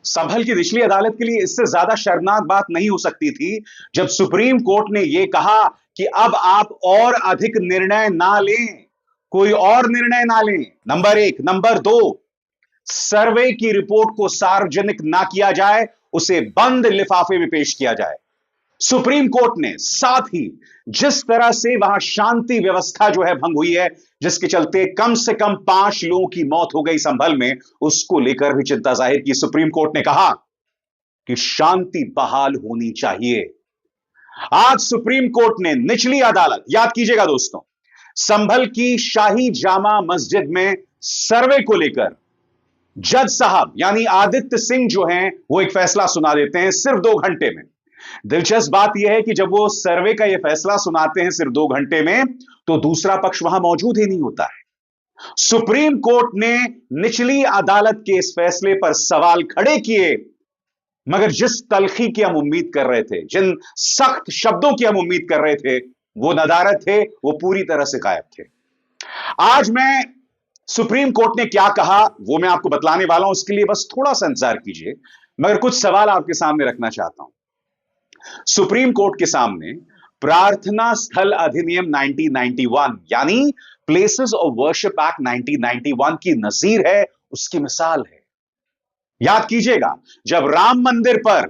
संभल की निचली अदालत के लिए इससे ज्यादा शर्मनाक बात नहीं हो सकती थी जब सुप्रीम कोर्ट ने यह कहा कि अब आप और अधिक निर्णय ना लें, कोई और निर्णय ना लें। नंबर एक। नंबर दो, सर्वे की रिपोर्ट को सार्वजनिक ना किया जाए, उसे बंद लिफाफे में पेश किया जाए। सुप्रीम कोर्ट ने साथ ही जिस तरह से वहां शांति व्यवस्था जो है भंग हुई है, जिसके चलते कम से कम 5 लोगों की मौत हो गई संभल में, उसको लेकर भी चिंता जाहिर की। सुप्रीम कोर्ट ने कहा कि शांति बहाल होनी चाहिए। आज सुप्रीम कोर्ट ने निचली अदालत, याद कीजिएगा दोस्तों, संभल की शाही जामा मस्जिद में सर्वे को लेकर जज साहब यानी आदित्य सिंह जो हैं वो एक फैसला सुना देते हैं सिर्फ 2 घंटे में। दिलचस्प बात यह है कि जब वो सर्वे का यह फैसला सुनाते हैं सिर्फ 2 घंटे में, तो दूसरा पक्ष वहां मौजूद ही नहीं होता है। सुप्रीम कोर्ट ने निचली अदालत के इस फैसले पर सवाल खड़े किए, मगर जिस तलखी की हम उम्मीद कर रहे थे, जिन सख्त शब्दों की हम उम्मीद कर रहे थे, वो नदारद थे, वो पूरी तरह से गायब थे। आज मैं सुप्रीम कोर्ट ने क्या कहा वो मैं आपको बतलाने वाला हूं, उसके लिए बस थोड़ा सा इंतजार कीजिए। मगर कुछ सवाल आपके सामने रखना चाहता हूं। सुप्रीम कोर्ट के सामने प्रार्थना स्थल अधिनियम 1991 यानी प्लेसेस ऑफ वर्शिप एक्ट 1991 की नजीर है, उसकी मिसाल है। याद कीजिएगा, जब राम मंदिर पर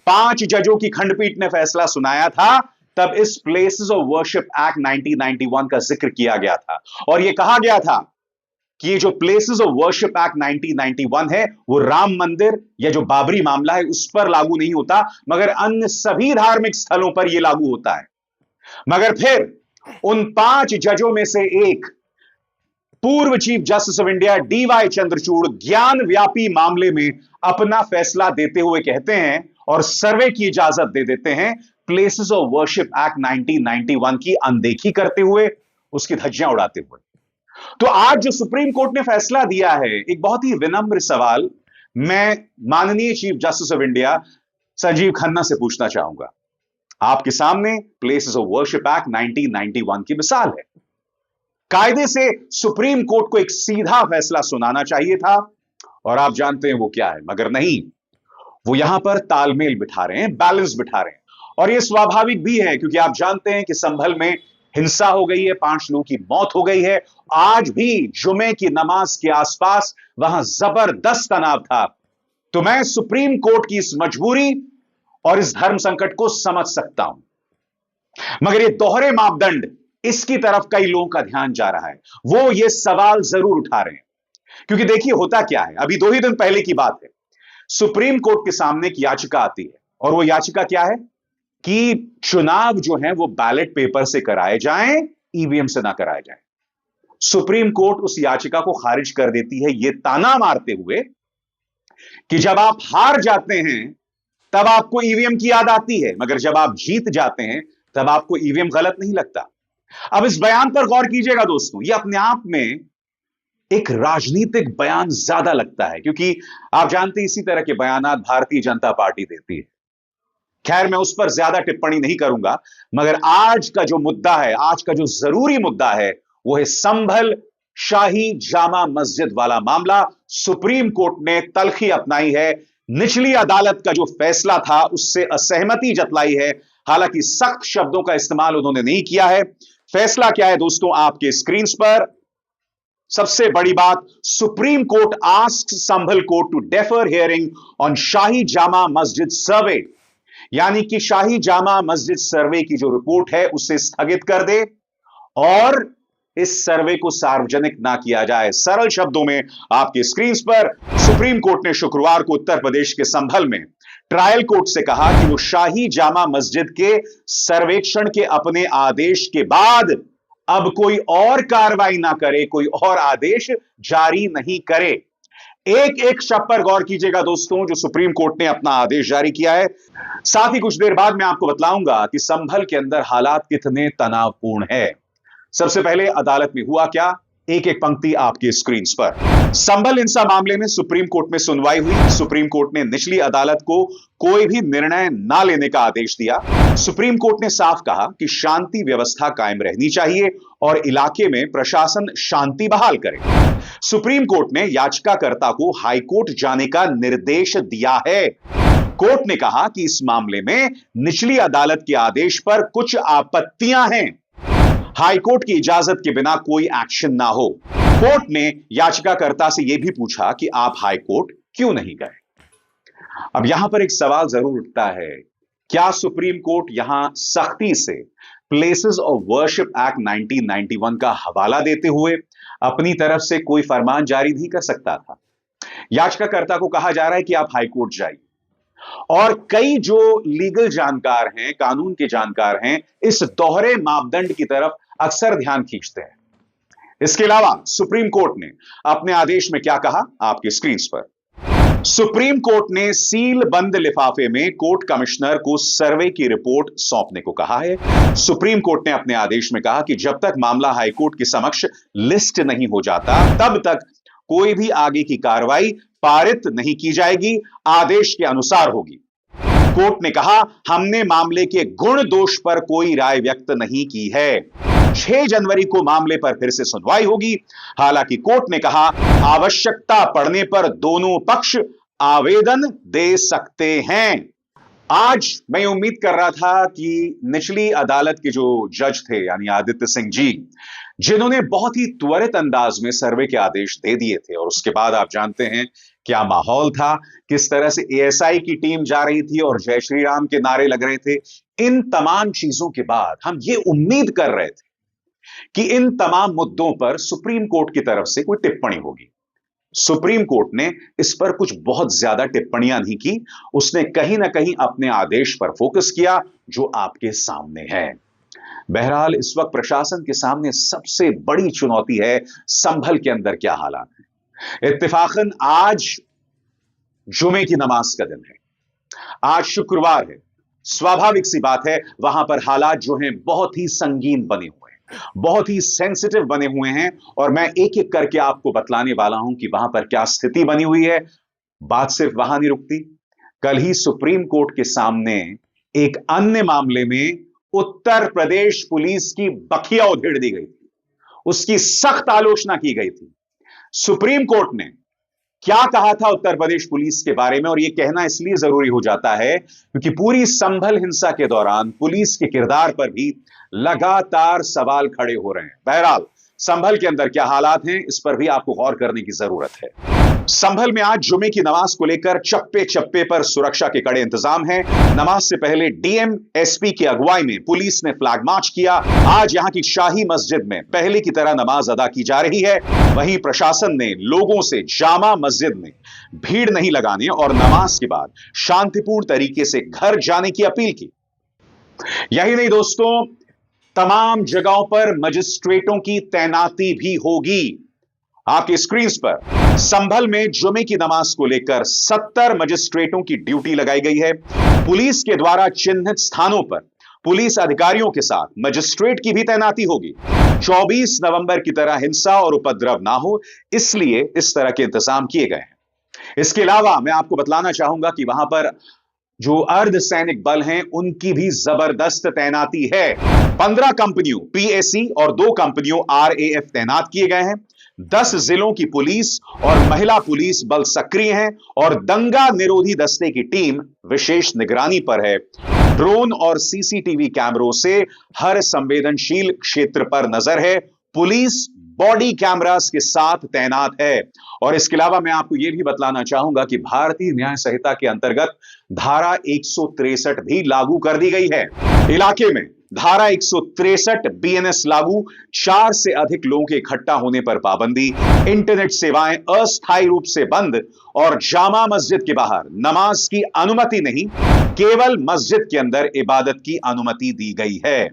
5 जजों की खंडपीठ ने फैसला सुनाया था, तब इस प्लेसेस ऑफ वर्शिप एक्ट 1991 का जिक्र किया गया था और यह कहा गया था कि ये जो प्लेसेस ऑफ वर्शिप एक्ट 1991 है वो राम मंदिर या जो बाबरी मामला है उस पर लागू नहीं होता, मगर अन्य सभी धार्मिक स्थलों पर यह लागू होता है। मगर फिर उन 5 जजों में से एक पूर्व chief justice of India DY Chandrachud Gyanvapi मामले में अपना फैसला देते हुए कहते हैं और सर्वे की इजाजत दे देते हैं, प्लेसेस ऑफ वर्शिप एक्ट 1991 की अनदेखी करते हुए, उसकी धज्जियां उड़ाते हुए। तो आज जो सुप्रीम कोर्ट ने फैसला दिया है, एक बहुत ही विनम्र सवाल मैं माननीय chief justice of India Sanjeev Khanna से पूछना चाहूंगा। आपके सामने प्लेसेस ऑफ वर्शिप एक्ट 1991 की मिसाल है। कायदे से सुप्रीम कोर्ट को एक सीधा फैसला सुनाना चाहिए था और आप जानते हैं वो क्या है, मगर नहीं, वो यहां पर तालमेल बिठा रहे हैं, बैलेंस बिठा रहे हैं। और यह स्वाभाविक भी है क्योंकि आप जानते हैं कि संभल में हिंसा हो गई है, 5 लोगों की मौत हो गई है। आज भी जुमे की नमाज के आसपास वहां जबरदस्त तनाव था। तो मैं सुप्रीम कोर्ट की इस मजबूरी और इस धर्म संकट को समझ सकता हूं, मगर ये दोहरे मापदंड, इसकी तरफ कई लोगों का ध्यान जा रहा है। वो ये सवाल जरूर उठा रहे हैं क्योंकि देखिए होता क्या है, अभी 2 ही दिन पहले की बात है, सुप्रीम कोर्ट के सामने एक याचिका आती है और वो याचिका क्या है कि चुनाव जो है वो बैलेट पेपर से कराए जाएं, ईवीएम से ना कराए जाएं। सुप्रीम कोर्ट उस याचिका को खारिज कर देती है यह ताना मारते हुए कि जब आप हार जाते हैं तब आपको ईवीएम की याद आती है, मगर जब आप जीत जाते हैं तब आपको ईवीएम गलत नहीं लगता। अब इस बयान पर गौर कीजिएगा दोस्तों, यह अपने आप में एक राजनीतिक बयान ज्यादा लगता है क्योंकि आप जानते हैं इसी तरह के बयानात भारतीय जनता पार्टी देती है। खैर मैं उस पर ज्यादा टिप्पणी नहीं करूंगा, मगर आज का जो मुद्दा है, आज का जो जरूरी मुद्दा है, वो है संभल शाही जामा मस्जिद वाला मामला। सुप्रीम कोर्ट ने तलखी अपनाई है, निचली अदालत का जो फैसला था उससे असहमति जतलाई है, हालांकि सख्त शब्दों का इस्तेमाल उन्होंने नहीं किया है। फैसला क्या है दोस्तों, आपके स्क्रीन पर सबसे बड़ी बात, supreme court asks Sambhal court to defer hearing on Shahi Jama Masjid survey, यानी कि शाही जामा मस्जिद सर्वे की जो रिपोर्ट है उसे स्थगित कर दे और इस सर्वे को सार्वजनिक ना किया जाए। सरल शब्दों में आपके स्क्रीन पर सुप्रीम कोर्ट ने शुक्रवार को उत्तर प्रदेश के संभल में ट्रायल कोर्ट से कहा कि वो शाही जामा मस्जिद के सर्वेक्षण के अपने आदेश के बाद अब कोई और कार्रवाई ना करे, कोई और आदेश जारी नहीं करे। एक एक शब्द पर गौर कीजिएगा दोस्तों, जो सुप्रीम कोर्ट ने अपना आदेश जारी किया है। साथ ही कुछ देर बाद मैं आपको बतलाऊंगा कि संभल के अंदर हालात कितने तनावपूर्ण है। सबसे पहले अदालत में हुआ क्या, एक एक पंक्ति आपकी स्क्रीन पर। संभल हिंसा मामले में सुप्रीम कोर्ट में सुनवाई हुई। सुप्रीम कोर्ट ने निचली अदालत को कोई भी निर्णय ना लेने का आदेश दिया। सुप्रीम कोर्ट ने साफ कहा कि शांति व्यवस्था कायम रहनी चाहिए और इलाके में प्रशासन शांति बहाल करे। सुप्रीम कोर्ट ने याचिकाकर्ता को हाईकोर्ट जाने का निर्देश दिया है। कोर्ट ने कहा कि इस मामले में निचली अदालत के आदेश पर कुछ आपत्तियां हैं। हाईकोर्ट की इजाजत के बिना कोई एक्शन ना हो। कोर्ट ने याचिकाकर्ता से यह भी पूछा कि आप हाईकोर्ट क्यों नहीं गए। अब यहां पर एक सवाल जरूर उठता है, क्या सुप्रीम कोर्ट यहां सख्ती से प्लेसेस ऑफ वर्शिप एक्ट 1991 का हवाला देते हुए अपनी तरफ से कोई फरमान जारी नहीं कर सकता था? याचिकाकर्ता को कहा जा रहा है कि आप हाईकोर्ट जाइए, और कई जो लीगल जानकार हैं, कानून के जानकार हैं, इस दोहरे मापदंड की तरफ अक्सर ध्यान खींचते हैं। इसके अलावा सुप्रीम कोर्ट ने अपने आदेश में क्या कहा, आपकी स्क्रीन पर। सुप्रीम कोर्ट ने सील बंद लिफाफे में कोर्ट कमिश्नर को सर्वे की रिपोर्ट सौंपने को कहा है। सुप्रीम कोर्ट ने अपने आदेश में कहा कि जब तक मामला हाईकोर्ट के समक्ष लिस्ट नहीं हो जाता, तब तक कोई भी आगे की कार्रवाई पारित नहीं की जाएगी, आदेश के अनुसार होगी। कोर्ट ने कहा, हमने मामले के गुण दोष पर कोई राय व्यक्त नहीं की है। 6 जनवरी को मामले पर फिर से सुनवाई होगी। हालांकि कोर्ट ने कहा, आवश्यकता पड़ने पर दोनों पक्ष आवेदन दे सकते हैं। आज मैं उम्मीद कर रहा था कि निचली अदालत के जो जज थे, यानी आदित्य सिंह जी, जिन्होंने बहुत ही त्वरित अंदाज में सर्वे के आदेश दे दिए थे, और उसके बाद आप जानते हैं क्या माहौल था, किस तरह से एएसआई की टीम जा रही थी और जय श्री राम के नारे लग रहे थे। इन तमाम चीजों के बाद हम ये उम्मीद कर रहे थे कि इन तमाम मुद्दों पर सुप्रीम कोर्ट की तरफ से कोई टिप्पणी होगी। सुप्रीम कोर्ट ने इस पर कुछ बहुत ज्यादा टिप्पणियां नहीं की। उसने कहीं ना कहीं अपने आदेश पर फोकस किया, जो आपके सामने है। बहरहाल इस वक्त प्रशासन के सामने सबसे बड़ी चुनौती है, संभल के अंदर क्या हालात है। इत्तेफाकन आज जुमे की नमाज का दिन है, आज शुक्रवार है। स्वाभाविक सी बात है, वहां पर हालात जो हैं बहुत ही संगीन बने हुए हैं, बहुत ही सेंसिटिव बने हुए हैं, और मैं एक एक करके आपको बतलाने वाला हूं कि वहां पर क्या स्थिति बनी हुई है। बात सिर्फ वहां नहीं रुकती। कल ही सुप्रीम कोर्ट के सामने एक अन्य मामले में उत्तर प्रदेश पुलिस की बखिया उधेड़ दी गई थी, उसकी सख्त आलोचना की गई थी। सुप्रीम कोर्ट ने क्या कहा था उत्तर प्रदेश पुलिस के बारे में, और यह कहना इसलिए जरूरी हो जाता है क्योंकि पूरी संभल हिंसा के दौरान पुलिस के किरदार पर भी लगातार सवाल खड़े हो रहे हैं। बहरहाल संभल के अंदर क्या हालात हैं, इस पर भी आपको गौर करने की जरूरत है। संभल में आज जुमे की नमाज को लेकर चप्पे चप्पे पर सुरक्षा के कड़े इंतजाम हैं। नमाज से पहले डीएम एसपी की अगुवाई में पुलिस ने फ्लैग मार्च किया। आज यहां की शाही मस्जिद में पहले की तरह नमाज अदा की जा रही है। वहीं प्रशासन ने लोगों से जामा मस्जिद में भीड़ नहीं लगाने और नमाज के बाद शांतिपूर्ण तरीके से घर जाने की अपील की। यही नहीं दोस्तों, तमाम जगहों पर मजिस्ट्रेटों की तैनाती भी होगी। आपकी स्क्रीन पर संभल में जुमे की नमाज को लेकर 70 मजिस्ट्रेटों की ड्यूटी लगाई गई है। पुलिस के द्वारा चिन्हित स्थानों पर पुलिस अधिकारियों के साथ मजिस्ट्रेट की भी तैनाती होगी। 24 नवंबर की तरह हिंसा और उपद्रव ना हो, इसलिए इस तरह के इंतजाम किए गए हैं। इसके अलावा मैं आपको बतलाना चाहूंगा कि वहां पर जो अर्धसैनिक बल हैं, उनकी भी जबरदस्त तैनाती है। 15 कंपनियों पीएसी और 2 कंपनियों आरएएफ तैनात किए गए हैं। 10 जिलों की पुलिस और महिला पुलिस बल सक्रिय हैं और दंगा निरोधी दस्ते की टीम विशेष निगरानी पर है। ड्रोन और सीसीटीवी कैमरों से हर संवेदनशील क्षेत्र पर नजर है। पुलिस बॉडी कैमरास के साथ तैनात है। और इसके अलावा मैं आपको यह भी बतलाना चाहूंगा कि भारतीय न्याय संहिता के अंतर्गत धारा 163 भी लागू कर दी गई है। इलाके में धारा 163 बीएनएस लागू, 4 से अधिक लोगों के इकट्ठा होने पर पाबंदी, इंटरनेट सेवाएं अस्थायी रूप से बंद और जामा मस्जिद के बाहर नमाज की अनुमति नहीं, केवल मस्जिद के अंदर इबादत की अनुमति दी गई है।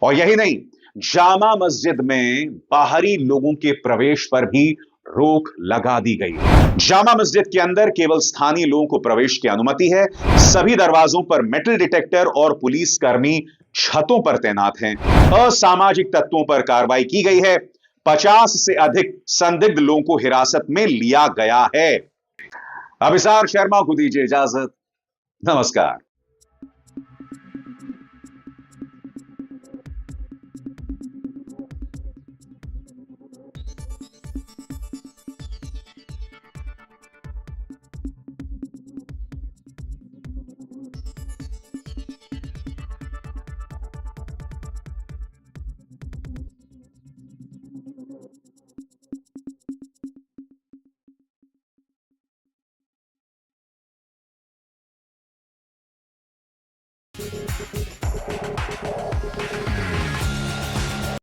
और यही नहीं, जामा मस्जिद में बाहरी लोगों के प्रवेश पर भी रोक लगा दी गई। जामा मस्जिद के अंदर केवल स्थानीय लोगों को प्रवेश की अनुमति है। सभी दरवाजों पर मेटल डिटेक्टर और पुलिस कर्मी छतों पर तैनात हैं। असामाजिक तत्वों पर कार्रवाई की गई है। 50 से अधिक संदिग्ध लोगों को हिरासत में लिया गया है। अभिसार शर्मा को दीजिए इजाजत। नमस्कार।